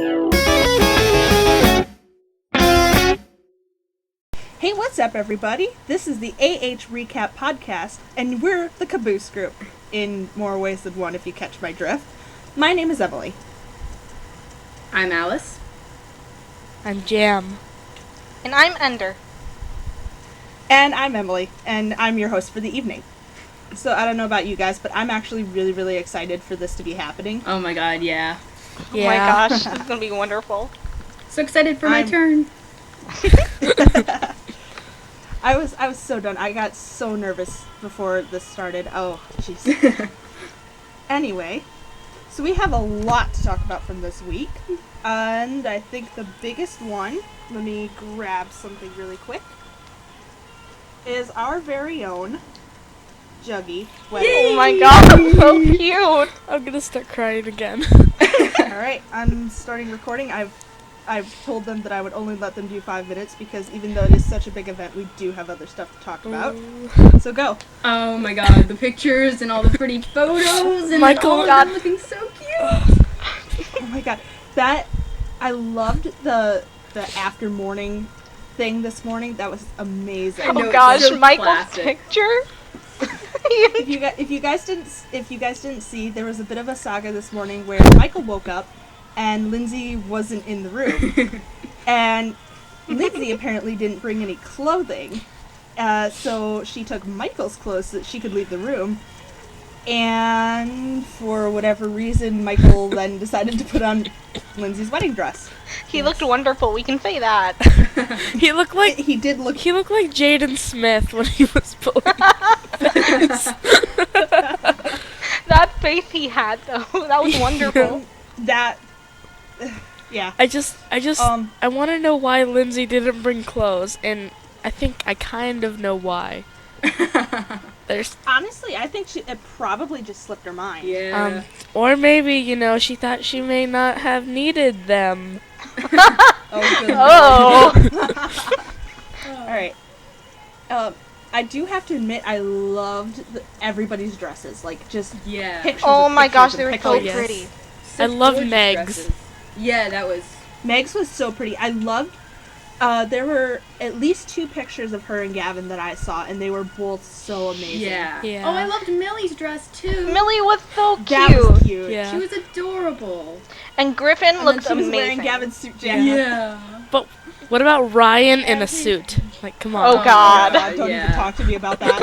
Hey, what's up, everybody? This is the AH Recap Podcast, and we're the Caboose Group, in more ways than one, if you catch my drift. My name is Emily. I'm Alice. I'm Jam. And I'm Ender. And I'm Emily, and I'm your host for the evening. So, I don't know about you guys, but I'm actually really, really excited for this to be happening. Oh my god, yeah. Oh my gosh, this is gonna be wonderful. So excited for my turn. I was so done. I got so nervous before this started. Oh, jeez. Anyway, so we have a lot to talk about from this week. And I think the biggest one, let me grab something really quick, is our very own Juggey wedding. Oh my god, so cute! I'm gonna start crying again. Alright, I'm starting recording. I've told them that I would only let them do 5 minutes because even though it is such a big event, we do have other stuff to talk about. So go. Oh my god, the pictures and all the pretty photos and Michael, all of them looking so cute. Oh my god. I loved the after morning thing this morning. That was amazing. Oh gosh, so Michael's classic. picture. If you guys didn't see, there was a bit of a saga this morning where Michael woke up and Lindsay wasn't in the room. And Lindsay apparently didn't bring any clothing. So she took Michael's clothes so that she could leave the room. And for whatever reason, Michael then decided to put on Lindsay's wedding dress. He looked wonderful, we can say that. He looked like He did look... He looked like Jaden Smith when he was pulling. That face he had, though, that was wonderful. Yeah. I want to know why Lindsay didn't bring clothes, and I think I kind of know why. Honestly, I think it probably just slipped her mind. Yeah. Or maybe, she thought she may not have needed them. Oh, good Oh! Alright. I do have to admit, I loved everybody's dresses. Like, just Yeah. pictures Oh of my pictures gosh, and they were pictures. so yes. pretty. I love gorgeous Meg's. dresses. Yeah, that was... Meg's was so pretty. I loved... there were at least 2 pictures of her and Gavin that I saw, and they were both so amazing. Yeah. Yeah. Oh, I loved Millie's dress, too. Millie was so cute. That was cute. Yeah. She was adorable. And Griffin And looked then she was amazing. wearing Gavin's suit jacket. Yeah. But what about Ryan in a suit? Like, come on. Oh, God. Don't Yeah. even talk to me about that.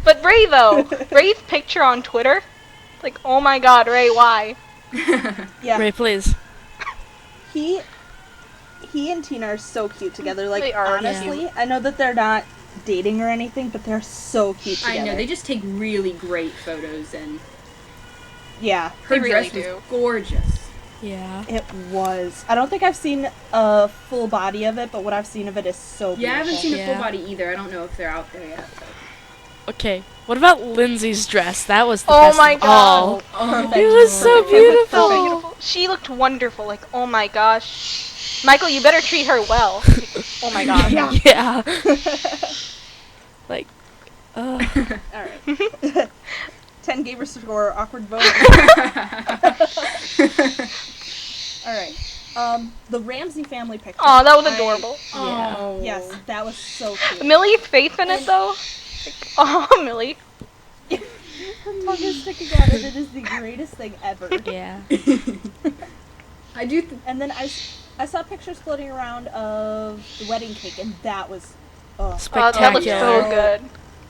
But Ray, though, Ray's picture on Twitter, like, oh my god, Ray, why? Yeah. Ray, please. He and Tina are so cute together. Like, They are, honestly, I know that they're not dating or anything, but they're so cute together. I know, they just take really great photos, and Yeah, her They really dress was do. gorgeous. Yeah. it was. I don't think I've seen a full body of it, but what I've seen of it is so beautiful. Yeah, I haven't seen a Yeah. full body either. I don't know if they're out there yet. But... Okay. What about Lindsay's dress? That was the Oh best my of all. god. It was so Perfect. beautiful. She looked wonderful, like, oh my gosh. Michael, you better treat her well. Like, oh my god. Yeah. Yeah. Like, Alright. 10 gamer score, awkward vote. Alright. The Ramsey family picture. Oh, that was adorable. yeah. Oh. Yes, that was so cute. Millie's face in it, though. Like, oh, Millie. Her tongue is sticking out, and it is the greatest thing ever. Yeah. I do. And then I saw pictures floating around of the wedding cake, and that was, Oh, that Spectacular. looked so good.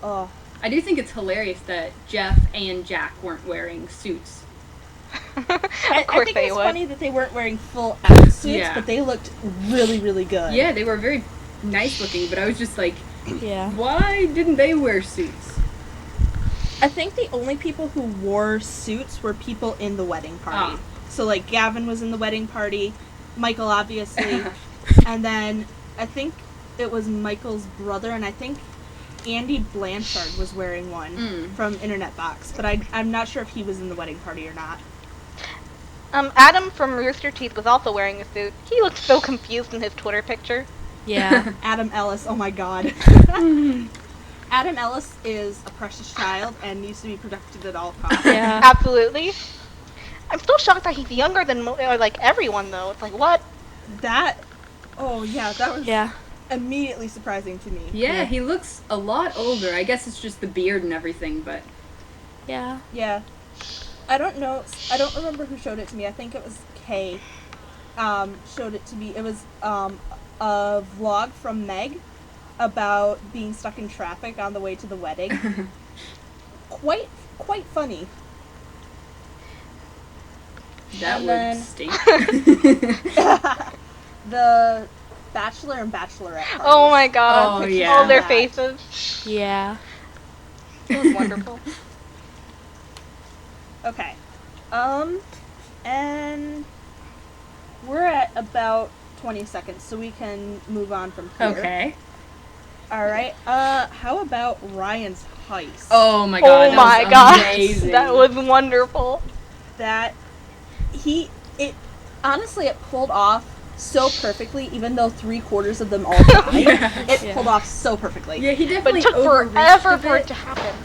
oh. I do think it's hilarious that Jeff and Jack weren't wearing suits. Of I course think they it's would. funny that they weren't wearing full out suits, Yeah. but they looked really, really good. Yeah, they were very nice looking, but I was just like, Yeah. why didn't they wear suits? I think the only people who wore suits were people in the wedding party. Ah. So, like, Gavin was in the wedding party, Michael, obviously, and then I think it was Michael's brother, and I think Andy Blanchard was wearing one from Internet Box, but I'm not sure if he was in the wedding party or not. Adam from Rooster Teeth was also wearing a suit. He looked so confused in his Twitter picture. Yeah. Adam Ellis, oh my god. Adam Ellis is a precious child and needs to be protected at all costs. Yeah. Absolutely. I'm still shocked that he's younger than like everyone though. It's like what? That was Yeah. immediately surprising to me. Yeah, he looks a lot older. I guess it's just the beard and everything, but Yeah. Yeah. I don't know. I don't remember who showed it to me. I think it was Kay. Showed it to me. It was a vlog from Meg about being stuck in traffic on the way to the wedding. Quite funny. that And would then- stink. The Bachelor and Bachelorette. Oh my god. Oh, pictures yeah. All of their that. faces. Yeah. It was wonderful. Okay. And we're at about 20 seconds, so we can move on from here. Okay. Alright. How about Ryan's heist? Oh my god. Oh that my was gosh. amazing. That was wonderful. That honestly, it pulled off so perfectly, even though 3/4 of them all died. Yeah. It Yeah. pulled off so perfectly. Yeah, he But definitely it took overreached forever a for it bit. to happen.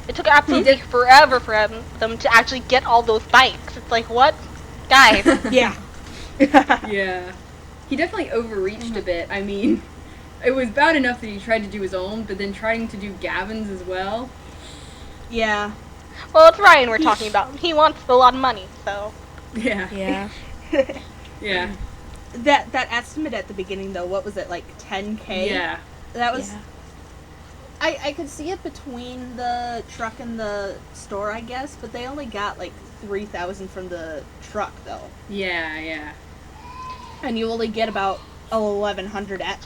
It took absolutely forever for them to actually get all those bikes. It's like, what? Guys. Yeah. Yeah. He definitely overreached a bit. I mean, it was bad enough that he tried to do his own, but then trying to do Gavin's as well. Yeah. Well, it's Ryan we're talking about. He wants a lot of money, so. Yeah. Yeah. Yeah. That estimate at the beginning, though, what was it, like 10K? Yeah. That was... Yeah. I could see it between the truck and the store, I guess, but they only got like 3,000 from the truck, though. Yeah, yeah. And you only get about 1,100 at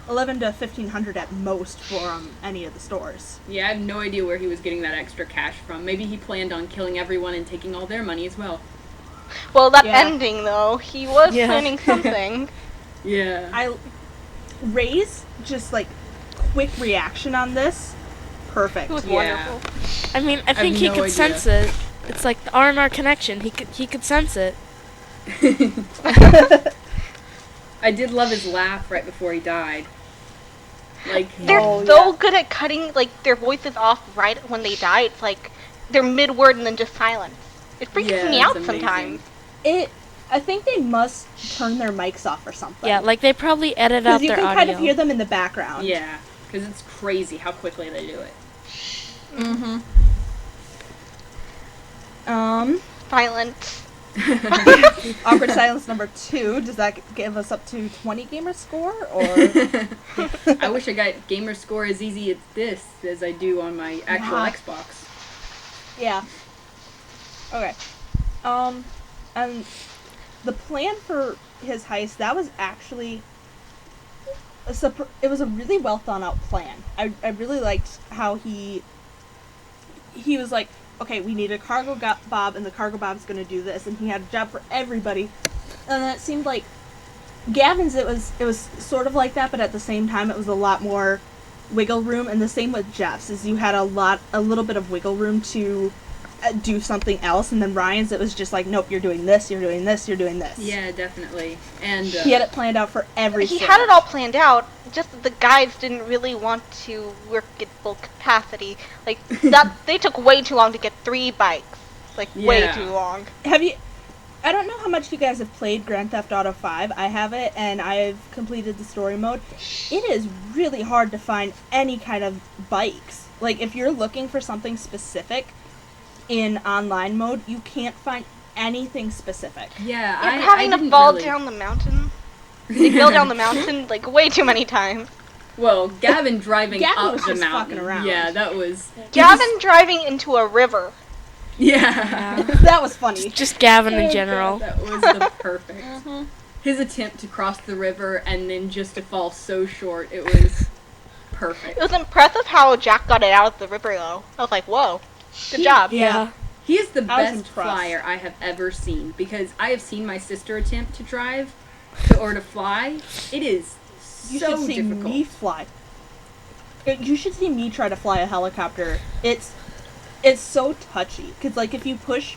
11 to 1,500 at most from any of the stores. Yeah, I have no idea where he was getting that extra cash from. Maybe he planned on killing everyone and taking all their money as well. Well, that Yeah. ending, though, he was Yeah. planning something. Yeah. Ray's just like quick reaction on this, perfect. It was Yeah. wonderful. I mean, I think he no could idea. sense it. It's like the R&R connection. He could sense it. I did love his laugh right before he died. Like, They're Oh, so yeah. good at cutting, like, their voices off right when they die. It's like, they're mid-word and then just silence. It freaks yeah, me it's out amazing. sometimes. I think they must turn their mics off or something. Yeah, like they probably edit out because you their can audio. kind of hear them in the background. Yeah, because it's crazy how quickly they do it. Mm-hmm. Silence. Awkward silence number 2. Does that give us up to 20 gamer score, or? I wish I got gamer score as easy at this as I do on my actual Yeah. Xbox. Yeah. Okay. And the plan for his heist, that was actually it was a really well thought out plan. I really liked how he was like, okay, we need a cargo bob, and the cargo bob's going to do this, and he had a job for everybody. And then it seemed like Gavin's, it was sort of like that, but at the same time it was a lot more wiggle room, and the same with Jeff's, is you had a little bit of wiggle room to do something else, and then Ryan's, it was just like, nope, you're doing this, you're doing this, you're doing this. Yeah, definitely. And He had it planned out for everything. He had it all planned out, just that the guys didn't really want to work at full capacity. Like, that they took way too long to get 3 bikes. Like, way Yeah. too long. I don't know how much you guys have played Grand Theft Auto 5. I have it, and I've completed the story mode. It is really hard to find any kind of bikes. Like, if you're looking for something specific in online mode, you can't find anything specific. yeah, You're I having to didn't fall really... down the mountain. They fell down the mountain, like, way too many times. Well, Gavin driving Gavin up was the just mountain. fucking around. Yeah, that was... Gavin driving into a river. Yeah. That was funny. Just Gavin in Oh, general. God, that was the perfect. His attempt to cross the river and then just to fall so short, it was perfect. It was impressive how Jack got it out of the river, though. I was like, whoa, good job. Yeah. He is the I was best impressed. flyer I have ever seen, because I have seen my sister attempt to drive or to fly. It is You so should see difficult. me fly. You should see me try to fly a helicopter. It's so touchy, because like if you push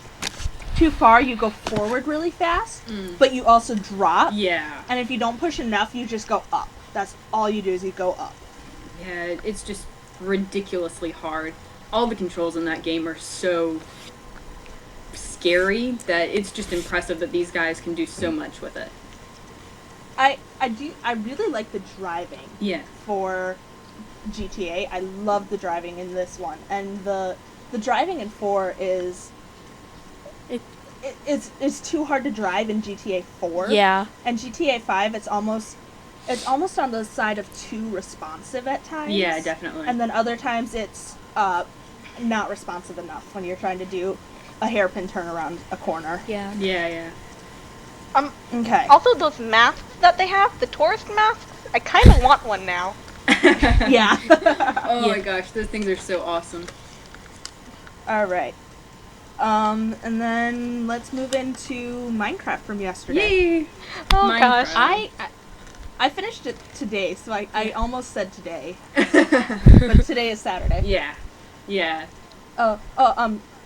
too far, you go forward really fast, but you also drop. Yeah. And if you don't push enough, you just go up. That's all you do, is you go up. Yeah, it's just ridiculously hard. All the controls in that game are so scary that it's just impressive that these guys can do so much with it. I really like the driving. Yeah. For GTA. I love the driving in this one. And the driving in 4 is it's too hard to drive in GTA 4. Yeah. And GTA 5 it's almost on the side of too responsive at times. Yeah, definitely. And then other times it's not responsive enough when you're trying to do a hairpin turn around a corner. Yeah. Yeah. Okay. Also, those masks that they have, the tourist masks, I kind of want one now. Yeah. Oh my gosh, those things are so awesome. All right. And then let's move into Minecraft from yesterday. Yay! Oh Minecraft. gosh. I finished it today, so I almost said today, but today is Saturday. Yeah.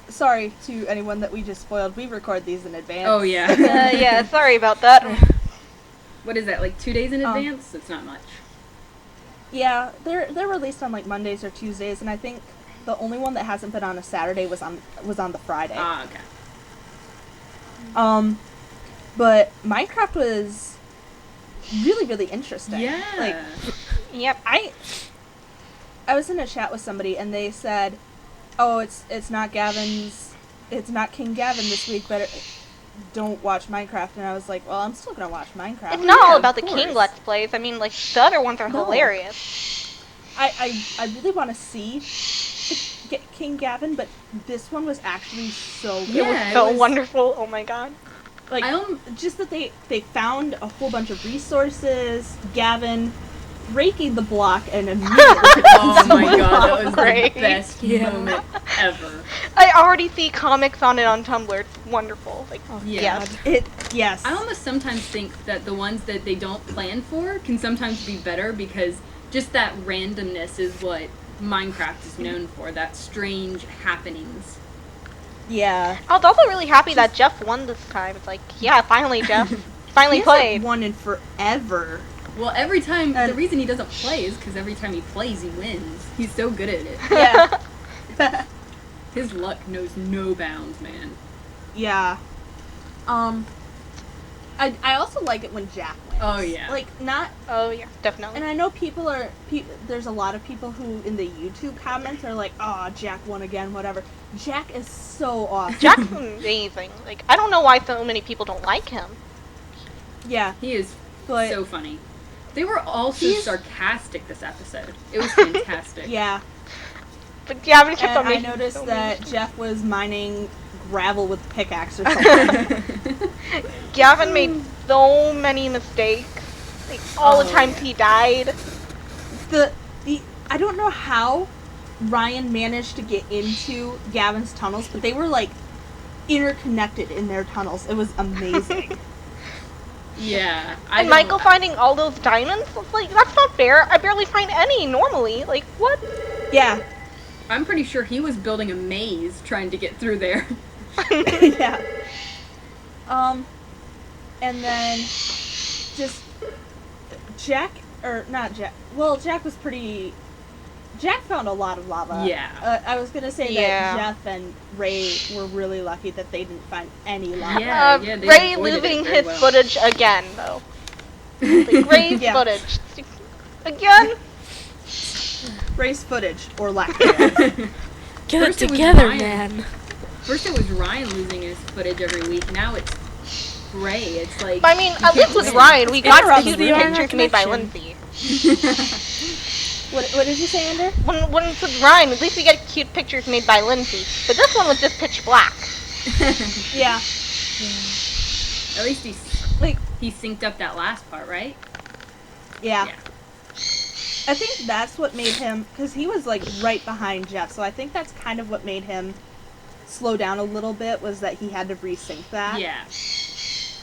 Sorry to anyone that we just spoiled. We record these in advance. Oh yeah. Yeah, sorry about that. What is that, like 2 days in advance? It's not much. Yeah, they're released on like Mondays or Tuesdays, and I think the only one that hasn't been on a Saturday was on the Friday. Ah, okay. But Minecraft was really, really interesting. Yeah. Like, Yep. I was in a chat with somebody and they said, "Oh, it's not King Gavin this week, but don't watch Minecraft." And I was like, "Well, I'm still gonna watch Minecraft." It's not all Yeah, about the of King course. Let's Plays. I mean, like, the other ones are No. hilarious. I really want to see King Gavin, but this one was actually so good. Yeah. So it was- wonderful. Oh my god. Like, just that they found a whole bunch of resources. Gavin breaking the block and immediately Oh my god, that was Great. the best Yeah. moment ever. I already see comics on it on Tumblr. It's wonderful. Like, Yeah. yes. Yes. I almost sometimes think that the ones that they don't plan for can sometimes be better because just that randomness is what Minecraft is known for, that strange happenings. Yeah. I was also really happy that Jeff won this time. It's like, yeah, finally, Jeff. Finally He played. hasn't won in forever. Well, every time, the And- reason he doesn't play is because every time he plays, he wins. He's so good at it. Yeah. His luck knows no bounds, man. Yeah. I also like it when Jack wins. Oh, yeah. Like, not... Oh, yeah, definitely. And I know people are... there's a lot of people who, in the YouTube comments, are like, "Oh, Jack won again, whatever." Jack is so awesome. Jack's amazing. Like, I don't know why so many people don't like him. Yeah. He is But... so funny. They were all so He's- sarcastic this episode. It was fantastic. Yeah. But Gavin kept And on I making noticed so that many- Jeff was mining gravel with a pickaxe or something. Gavin made so many mistakes. Like, all the Oh, times yeah. he died. the I don't know how Ryan managed to get into Gavin's tunnels, but they were like interconnected in their tunnels. It was amazing. Yeah. And Michael finding all those diamonds? It's like, that's not fair. I barely find any normally. Like, what? Yeah. I'm pretty sure he was building a maze trying to get through there. Yeah. And then just Jack, or not Jack. Well, Jack was pretty. Jack found a lot of lava. Yeah. I was gonna say Yeah. that Jeff and Ray were really lucky that they didn't find any lava. Yeah, they Ray avoided it losing very his well. footage again, though. Like, Ray's Yeah. footage. Again? Ray's footage, or lack thereof. Get First it it was together, Ryan. man. First it was Ryan losing his footage every week. Now it's Ray. It's like... I mean, you at least can't with win. Ryan, we got interrupts cute the pictures made by connection. Lindsay. What did you say, Ender? When it's with Ryan, at least we get cute pictures made by Lindsay. But this one was just pitch black. Yeah. At least he synced up that last part, right? Yeah. I think that's what made him, because he was like right behind Jeff, so I think that's kind of what made him slow down a little bit, was that he had to resync that. Yeah.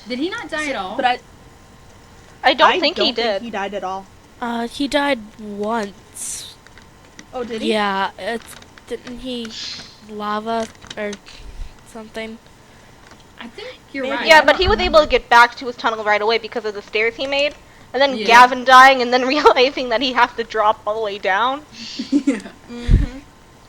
Did he not die at all? But I don't think he did. he died at all. He died once. Oh, did he? Yeah, didn't he lava or something? I think you're Maybe. right. Yeah, I but he don't was able to get back to his tunnel right away because of the stairs he made. And then Yeah. Gavin dying and then realizing that he has to drop all the way down. remember. Mm-hmm.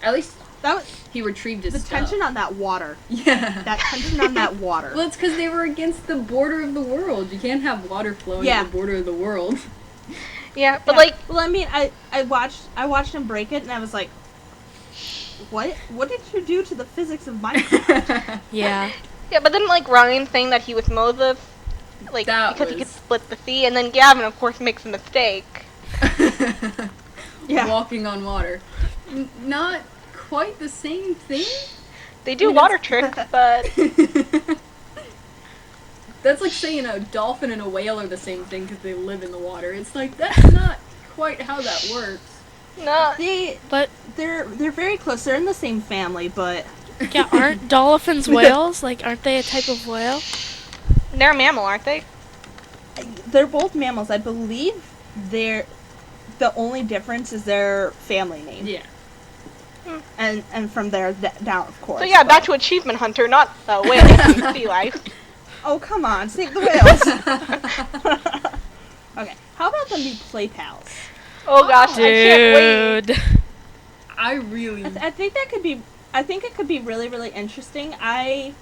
At least That He retrieved his The stuff. tension on that water. Yeah. That tension on that water. Well, it's because they were against the border of the world. You can't have water flowing Yeah. at the border of the world. Yeah, but Yeah. like, well, I mean, I watched him break it, and I was like, what did you do to the physics of Minecraft? Yeah. yeah, but then like Ryan saying that he was Moses, like That because he could was- split the sea, and then Gavin, of course, makes a mistake. Yeah. Walking on water. Not quite the same thing? They do I mean, water tricks, but That's like saying a dolphin and a whale are the same thing because they live in the water. It's like, that's not quite how that works. no. But They're very close. They're in the same family, but yeah, aren't dolphins whales? Like, aren't they a type of whale? They're a mammal, aren't they? they're both mammals. I believe the only difference is their family name. Yeah. And from there down, of course. So yeah, but- back to Achievement Hunter, not whale sea life. Oh, come on, save the whales. Okay, how about them be play pals? Oh gosh, I can't wait. Dude. I really... I think that could be. I think it could be really, really interesting. I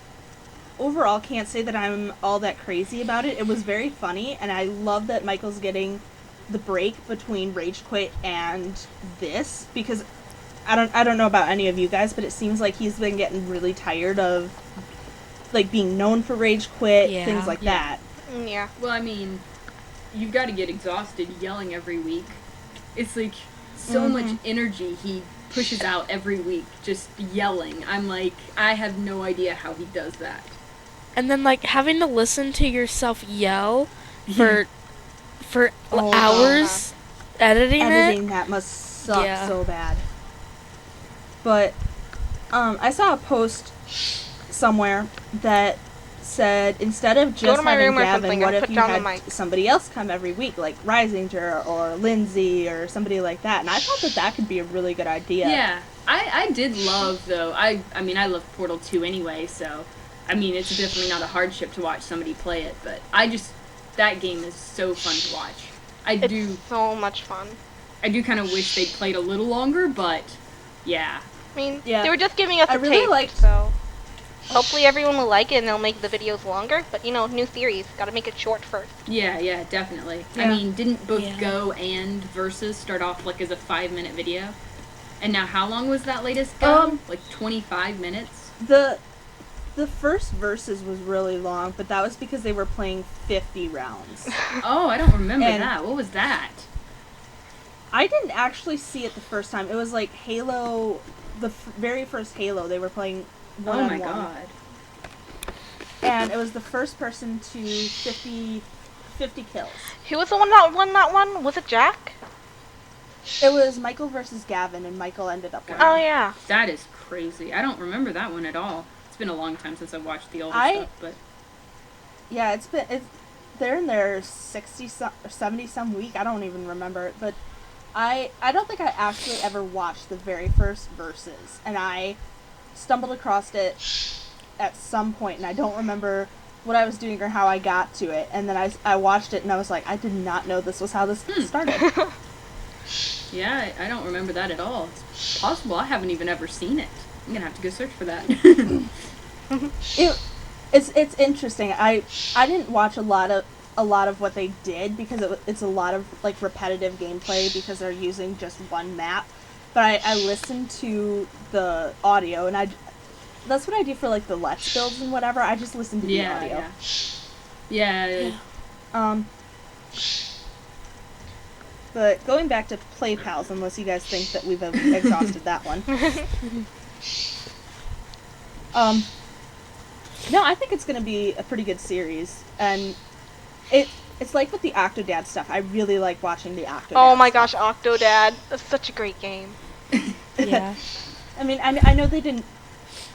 overall can't say that I'm all that crazy about it. It was very funny, and I love that Michael's getting the break between Rage Quit and this, because I don't know about any of you guys, but it seems like he's been getting really tired of like being known for Rage Quit, Yeah. things like Yeah. that. Yeah. Well, I mean, you've got to get exhausted yelling every week. It's like so much energy he pushes out every week, just yelling. I'm like, I have no idea how he does that. And then, like, having to listen to yourself yell for Oh, hours editing Editing that must suck Yeah. so bad. But I saw a post somewhere that said instead of Go just to my having room or Gavin, something, what I'll if put you down the had mic. somebody else come every week, like Risinger or Lindsay or somebody like that? And I thought that could be a really good idea. Yeah, I did love, though. I mean, I love Portal 2 anyway, so, I mean, it's definitely not a hardship to watch somebody play it, but that game is so fun to watch. It's so much fun. I do kind of wish they'd played a little longer, but, yeah. I mean, Yeah. they were just giving us I a really taste, liked- so hopefully everyone will like it and they'll make the videos longer. But you know, new series, gotta make it short first. Yeah, definitely. I Yeah. mean, didn't both Yeah. Go and Versus start off, like, as a 5-minute video? And now how long was that latest Go? Like, 25 minutes? The first verses was really long, but that was because they were playing 50 rounds. Oh, I don't remember And- that. What was that? I didn't actually see it the first time. It was like Halo, very first Halo. They were playing Oh one-on-one. my god. And it was the first person to 50 kills. Who was the one that won that one? Was it Jack? It was Michael versus Gavin, and Michael ended up winning. Oh yeah. That is crazy. I don't remember that one at all. It's been a long time since I've watched the older I- stuff, but Yeah, they're in their 60 some or 70 some week. I don't even remember it, but I don't think I actually ever watched the very first verses, and I stumbled across it at some point, and I don't remember what I was doing or how I got to it. And then I watched it, and I was like, I did not know this was how this started. yeah, I don't remember that at all. It's possible I haven't even ever seen it. I'm gonna have to go search for that. It's interesting. I didn't watch a lot of what they did because it's a lot of like repetitive gameplay because they're using just one map. But I listened to the audio, and that's what I do for like the Let's Builds and whatever. I just listen to the audio. Yeah. But going back to Play Pals, unless you guys think that we've exhausted that one. No, I think it's going to be a pretty good series, and it's like with the Octodad stuff. I really like watching the Octodad. Oh my stuff. gosh, Octodad. That's such a great game. Yeah. I mean, I know they didn't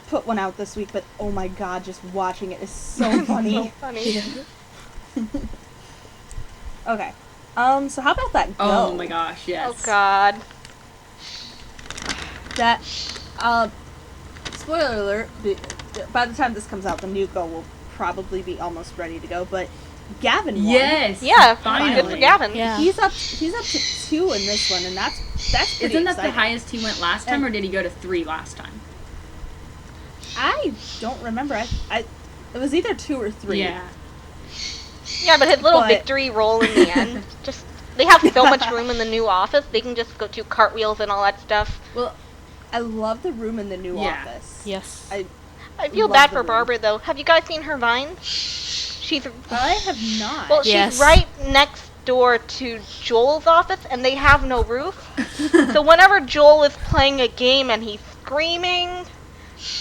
put one out this week, but oh my god, just watching it is so funny. So funny. Yeah. Okay, so how about that Go? Oh my gosh, yes. Oh god. That, spoiler alert, by the time this comes out, the new Go will probably be almost ready to go, but Gavin won. Yes. Yeah, Finally. good for Gavin. Yeah. He's up to 2 in this one, and that's pretty Isn't that the exciting. highest he went last time, or did he go to 3 last time? I don't remember. It was either 2 or 3. Yeah. Yeah, but his little But- victory roll in the end, just they have so much room in the new office. They can just go do cartwheels and all that stuff. Well, I love the room in the new Yeah. office. Yes. I feel Love bad the for room. Barbara though. Have you guys seen her vines? She's I have not. well, Yes. she's right next door to Joel's office, and they have no roof. So whenever Joel is playing a game and he's screaming,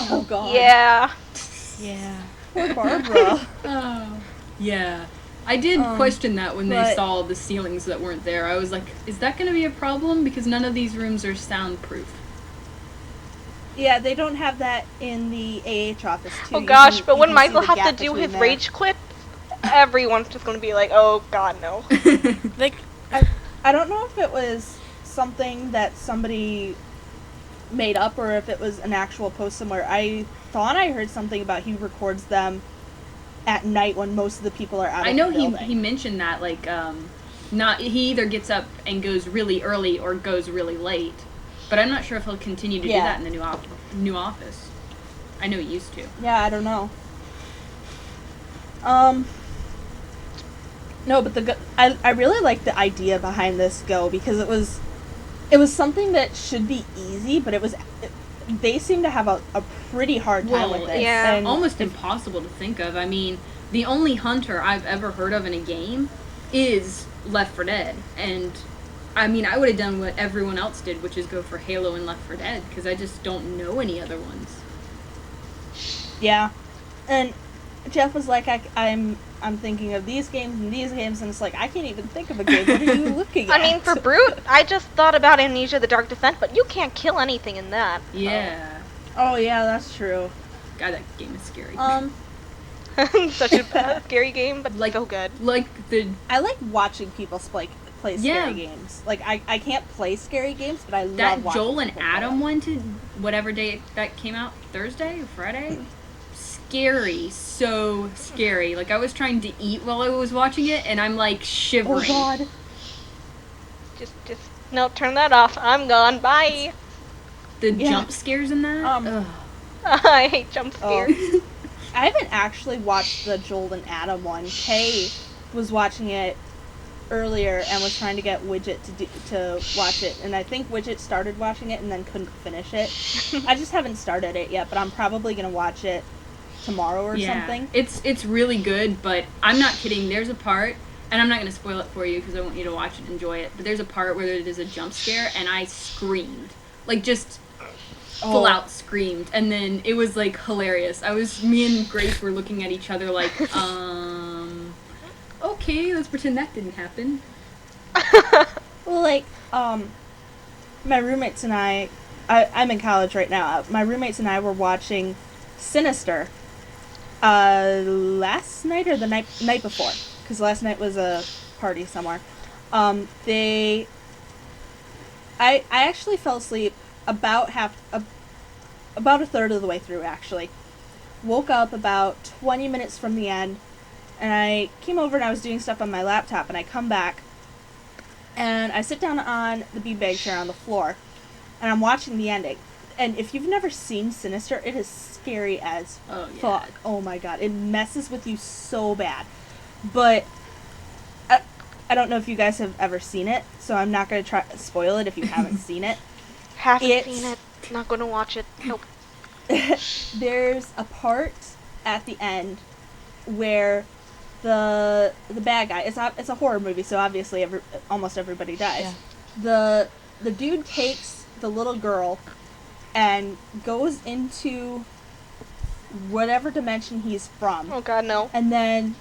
Oh god. yeah. Yeah. Poor Barbara. oh, yeah. I did question that when they but- saw the ceilings that weren't there. I was like, is that going to be a problem? Because none of these rooms are soundproof. Yeah, they don't have that in the AH office too. Oh You gosh, can- but you when can see Michael the has to gap do between his there. rage quit, everyone's just gonna be like, oh god, no. Like, I don't know if it was something that somebody made up or if it was an actual post somewhere. I thought I heard something about he records them at night when most of the people are out I of know the building. he mentioned that, like, not he either gets up and goes really early or goes really late. But I'm not sure if he'll continue to do Yeah. that in the new office. I know he used to. Yeah, I don't know. No, but I really like the idea behind this go because it was something that should be easy, but they seem to have a pretty hard time Well, with it. yeah. And Almost impossible to think of. I mean, the only hunter I've ever heard of in a game is Left 4 Dead, and I mean, I would have done what everyone else did, which is go for Halo and Left 4 Dead, because I just don't know any other ones. Yeah, and Jeff was like, I'm thinking of these games and these games, and it's like I can't even think of a game. What are you looking at? I mean, for Brute, I just thought about Amnesia: The Dark Descent, but you can't kill anything in that. Yeah. Oh yeah, that's true. God, that game is scary. Such a scary game, but Like- so good. Like the I like watching people play scary Yeah. games. Like I can't play scary games, but I love that watching Joel and people play Adam it. one to whatever day that came out, Thursday or Friday. Scary, so scary. Like I was trying to eat while I was watching it, and I'm like shivering. Oh god. Just, no, turn that off. I'm gone. Bye. The Yeah. jump scares in that. Ugh. I hate jump scares. I haven't actually watched the Joel and Adam one. Kay was watching it earlier and was trying to get Widget to watch it, and I think Widget started watching it and then couldn't finish it. I just haven't started it yet, but I'm probably gonna watch it tomorrow or something. It's really good, but I'm not kidding. There's a part, and I'm not going to spoil it for you because I want you to watch it and enjoy it, but there's a part where there is a jump scare, and I screamed. Like, just full out screamed, and then it was, like, hilarious. Me and Grace were looking at each other like, okay, let's pretend that didn't happen. Well, like, my roommates and I'm in college right now. My roommates and I were watching Sinister last night or the night before, because last night was a party somewhere. I actually fell asleep about a third of the way through, actually. Woke up about 20 minutes from the end, and I came over and I was doing stuff on my laptop, and I come back, and I sit down on the beanbag chair on the floor, and I'm watching the ending. And if you've never seen Sinister, it is scary as Oh, yeah. fuck. Oh my god, it messes with you so bad. But I don't know if you guys have ever seen it, so I'm not going to try to spoil it if you haven't seen it. Haven't It's- seen it. Not gonna watch it. Nope. There's a part at the end where the bad guy, it's a horror movie, so obviously almost everybody dies. Yeah. The dude takes the little girl and goes into whatever dimension he's from. Oh god, no. And then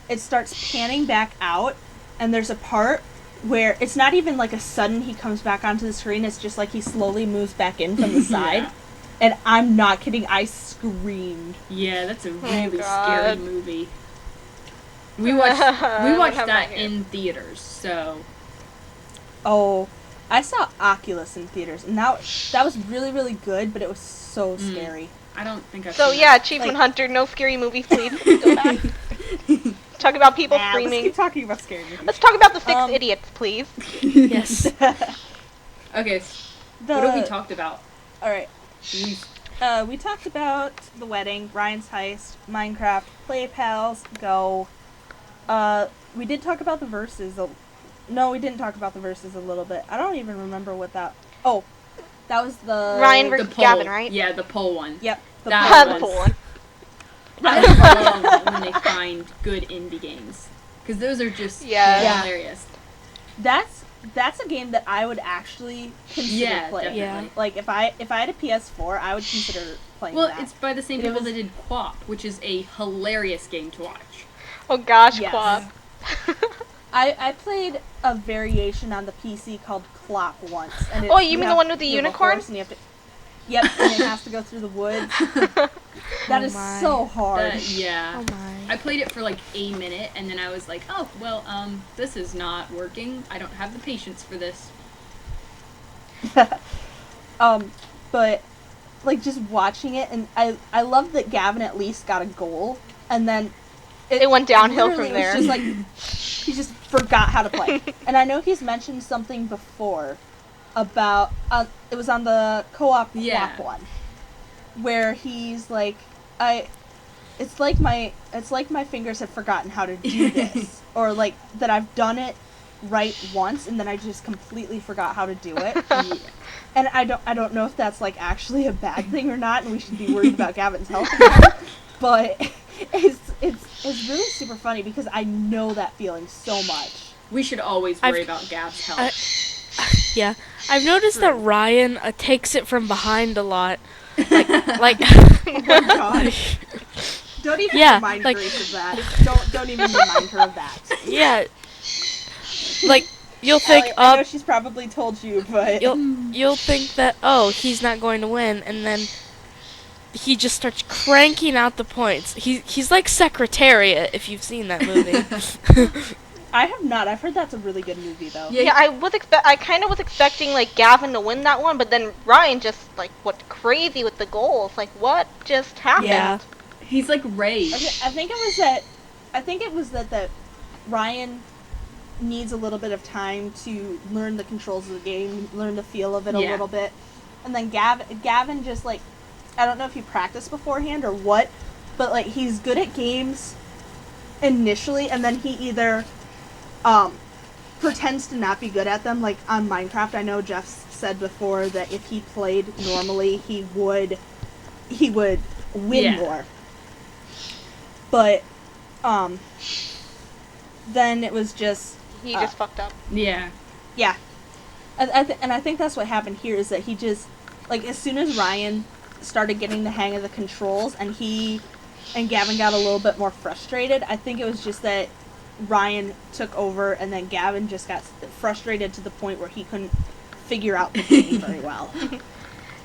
it starts panning back out, and there's a part where it's not even like a sudden he comes back onto the screen, it's just like he slowly moves back in from the side. Yeah. And I'm not kidding, I screamed. Yeah, that's a really scary God. movie. We watched that have in theaters, so Oh, I saw Oculus in theaters, and that was really, really good, but it was so scary. I don't think I've So seen yeah, that. Achievement Like- Hunter, no scary movies, please. Go back. Talk about people Let's screaming. keep talking about scary movies. Let's talk about the six Um, idiots, please. Yes. Okay, The, what have we talked about? Alright. we talked about the wedding, Ryan's heist, Minecraft, Play Pals, Go. We did talk about the verses. No, we didn't talk about the verses a little bit. I don't even remember what that. Oh, that was the Ryan The versus poll. Gavin, right? Yeah, the poll one. Yep. The That The was- pool one. I love when they find good indie games. Because those are just Yeah. hilarious. That's a game that I would actually consider Yeah, playing. definitely. Yeah. Like if I had a PS4, I would consider playing Well, that. it's by the same It people was- that did QWOP, which is a hilarious game to watch. Oh gosh, Yes. Quap. I played a variation on the PC called Clock once. And Oh, you mean the one with the you have a unicorn? horse and you have to, yep, and it has to go through the woods. That Oh is my. so hard. Yeah. Oh my. I played it for like a minute, and then I was like, oh, well, this is not working. I don't have the patience for this. But like just watching it, and I love that Gavin at least got a goal, and then It went downhill literally from was there. just like he just forgot how to play. And I know he's mentioned something before about it was on the co-op Yeah. Clock one, where he's like, it's like my fingers have forgotten how to do this, or like that I've done it right once and then I just completely forgot how to do it. Yeah. And I don't know if that's like actually a bad thing or not, and we should be worried about Gavin's health now. But it's really super funny because I know that feeling so much. We should always worry I've- about Gav's health. Yeah, I've noticed that Ryan takes it from behind a lot. Like, Oh my gosh. Don't even Yeah, remind like- Grace of that. Don't even remind her of that. yeah, like you'll think, I know she's probably told you, but you'll think that, oh, he's not going to win, and then he just starts cranking out the points. He's like Secretariat, if you've seen that movie. I have not. I've heard that's a really good movie though. Yeah. Yeah, I kind of was expecting like Gavin to win that one, but then Ryan just like went crazy with the goals. Like, what just happened? Yeah. He's like Ray. I think it was that Ryan needs a little bit of time to learn the controls of the game, learn the feel of it a Yeah. little bit, and then Gavin just like, I don't know if he practiced beforehand or what, but like he's good at games initially, and then he either pretends to not be good at them. Like on Minecraft, I know Jeff said before that if he played normally, he would win Yeah. more. But then it was just He just fucked up. Yeah. yeah, and I think that's what happened here is that he just like as soon as Ryan started getting the hang of the controls and he and Gavin got a little bit more frustrated, I think it was just that Ryan took over and then Gavin just got frustrated to the point where he couldn't figure out the game very well.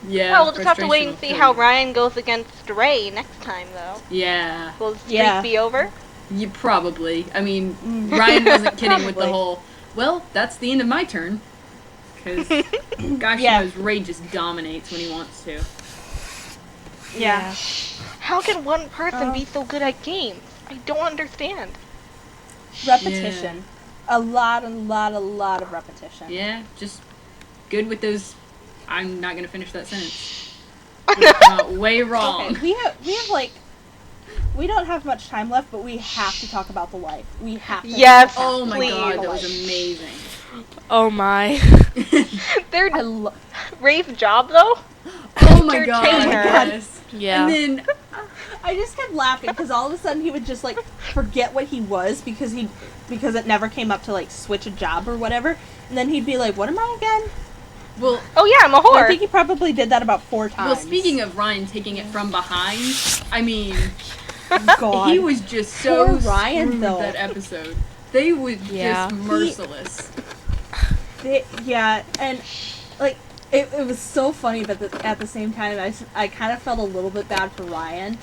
Yeah. Well, we'll just have to wait frustration and see will how kill Ryan goes against Ray next time, though. you. Yeah. Will the streak Yeah. be over? You probably. I mean, Ryan wasn't kidding with the Probably. whole, well, that's the end of my turn. Because, gosh Yeah. knows, Ray just dominates when he wants to. Yeah. How can one person Uh. be so good at games? I don't understand. Repetition. A lot of repetition. Yeah, just good with those. I'm not going to finish that sentence. Just come out way wrong. Okay, we have like we don't have much time left, but we have to talk about the wife. We have to. Yes, Oh my please. god, that was amazing. Oh my. Their I love. Ray's job, though? Oh my god, Entertain her. yes. Yeah. And then, I just kept laughing because all of a sudden he would just like forget what he was because it never came up to like switch a job or whatever, and then he'd be like, "What am I again?" well, Oh yeah, I'm a And I whore. think he probably did that about 4 times. well, speaking of Ryan taking it from behind, I mean, God, he was just so Poor Ryan, screwed though. that episode. They were Yeah. just merciless. Yeah, and like it was so funny, but at the same time, I kind of felt a little bit bad for Ryan,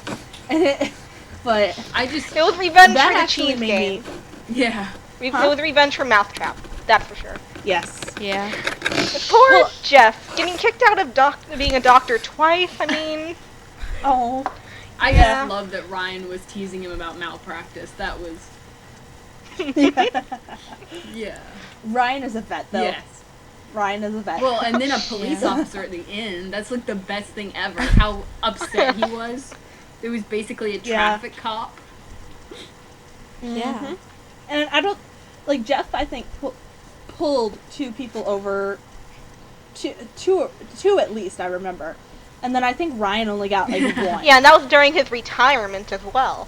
but I just, It was revenge that for the actually cheese made game. me yeah. It Huh? was revenge for Mousetrap. That's for sure. yes. Yeah. Poor Well- Jeff getting kicked out of being a doctor twice. I mean, Oh, I Yeah. just love that Ryan was teasing him about malpractice. That was, yeah. Ryan is a vet though. Yes. Ryan is a vet. Well, and then a police officer at the end. That's like the best thing ever. How upset he was. It was basically a traffic cop. Yeah. And I don't like Jeff. I think pulled 2 people over, two at least. I remember, and then I think Ryan only got like 1. Yeah, and that was during his retirement as well.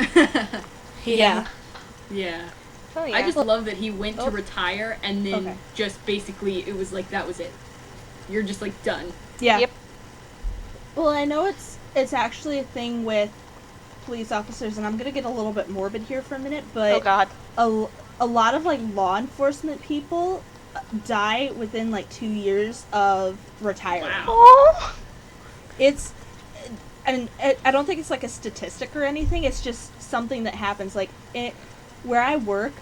Yeah. Yeah. Oh, yeah. I just love that he went to retire and then just basically it was like that was it. You're just like done. Yeah. Yep. Well, I know it's actually a thing with police officers, and I'm gonna get a little bit morbid here for a minute, but Oh God. a lot of like law enforcement people die within like 2 years of retiring. Wow. Oh. It's, and I don't think it's like a statistic or anything. It's just something that happens. Like where I work,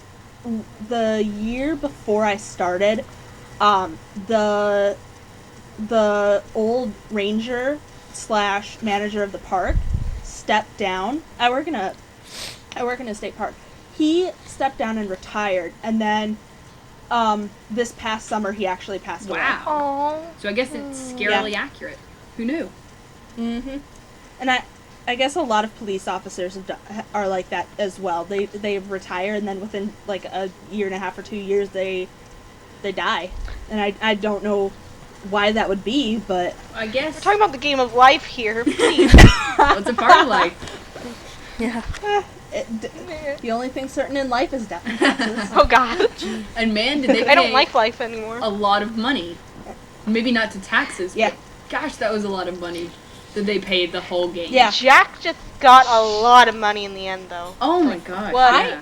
the year before I started, the old ranger / manager of the park stepped down. I work in a state park. He stepped down and retired, and then this past summer he actually passed away. Wow. Oh. So I guess it's scarily accurate. Who knew? And I guess a lot of police officers are like that as well. They retire, and then within like a year and a half or 2 years they die. And I don't know why that would be, but I guess We're talking about the game of life here, please. it's a part of life. Yeah. the only thing certain in life is death and taxes. Oh God. And man, did they pay I don't like life anymore. a lot of money. Maybe not to taxes, Yeah. but gosh, that was a lot of money that they paid the whole game. Yeah. Jack just got a lot of money in the end, though. Oh my gosh. Well, yeah.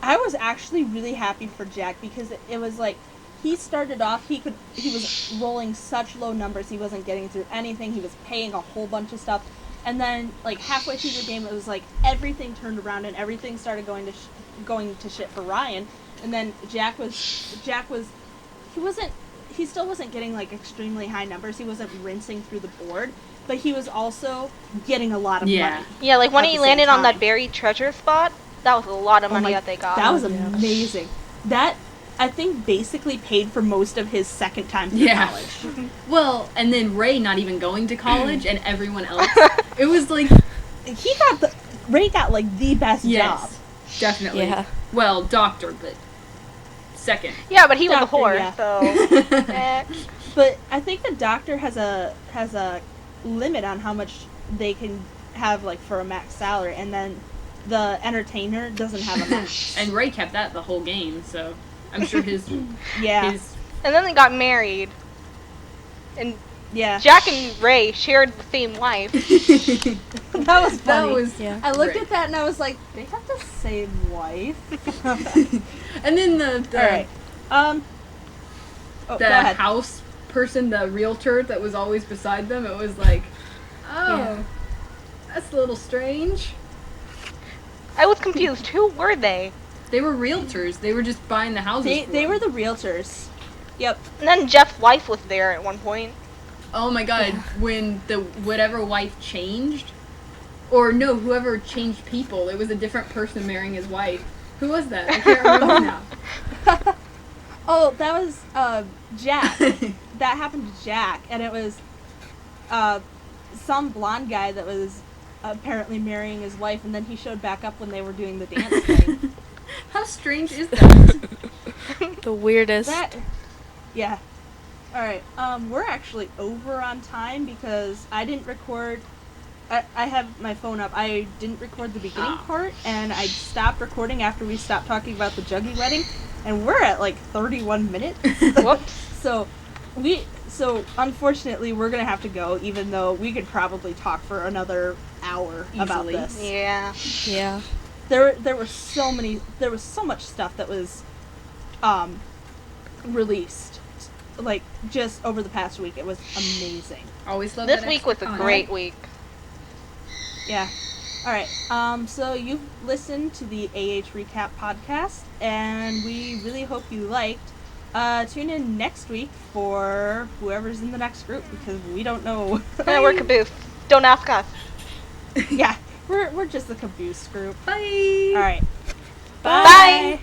I was actually really happy for Jack because it was like he started off he was rolling such low numbers, he wasn't getting through anything, he was paying a whole bunch of stuff, and then like halfway through the game it was like everything turned around and everything started going to shit for Ryan, and then he still wasn't getting like extremely high numbers, he wasn't rinsing through the board, but he was also getting a lot of money. Yeah, like when At he the same landed on time. that buried treasure spot, that was a lot of Oh money my- that they got. That was amazing. That I think basically paid for most of his second time through college. Well, and then Ray not even going to college and everyone else. It was like Ray got like the best job. yes, definitely. Yeah. Well, doctor, but second. Yeah, but he was a Doctor, whore, yeah. so. But I think the doctor has a limit on how much they can have like for a max salary, and then the entertainer doesn't have a max. And Ray kept that the whole game, so I'm sure his Yeah. his And then they got married. And Yeah. Jack and Ray shared the same wife. That was funny. that was Yeah. I looked great. at that and I was like, they have the same wife. And then the All right. Oh, go the ahead. house person, the realtor that was always beside them, it was like, oh, Yeah. that's a little strange. I was confused. Who were they? They were realtors. They were just buying the houses. They for were them. the realtors. Yep. And then Jeff's wife was there at one point. Oh my god, when the whatever wife changed, or no, whoever changed people, it was a different person marrying his wife. Who was that? I can't remember now. Oh, that was Jack. That happened to Jack, and it was some blonde guy that was apparently marrying his wife, and then he showed back up when they were doing the dance thing. How strange is that? The weirdest. Yeah. All right. We're actually over on time because I didn't record. I have my phone up. I didn't record the beginning part, and I stopped recording after we stopped talking about the Juggey wedding, and we're at like 31 minutes. Whoops. So unfortunately we're gonna have to go, even though we could probably talk for another hour about Easily. this. Yeah. Yeah. There was so much stuff that was released like just over the past week. It was amazing. Always love This that week was extra a content. great week. Yeah. All right. So you've listened to the AH Recap podcast, and we really hope you liked. Tune in next week for whoever's in the next group, because we don't know. We're caboose. Don't ask us. Yeah, we're just the caboose group. Bye. All right. Bye.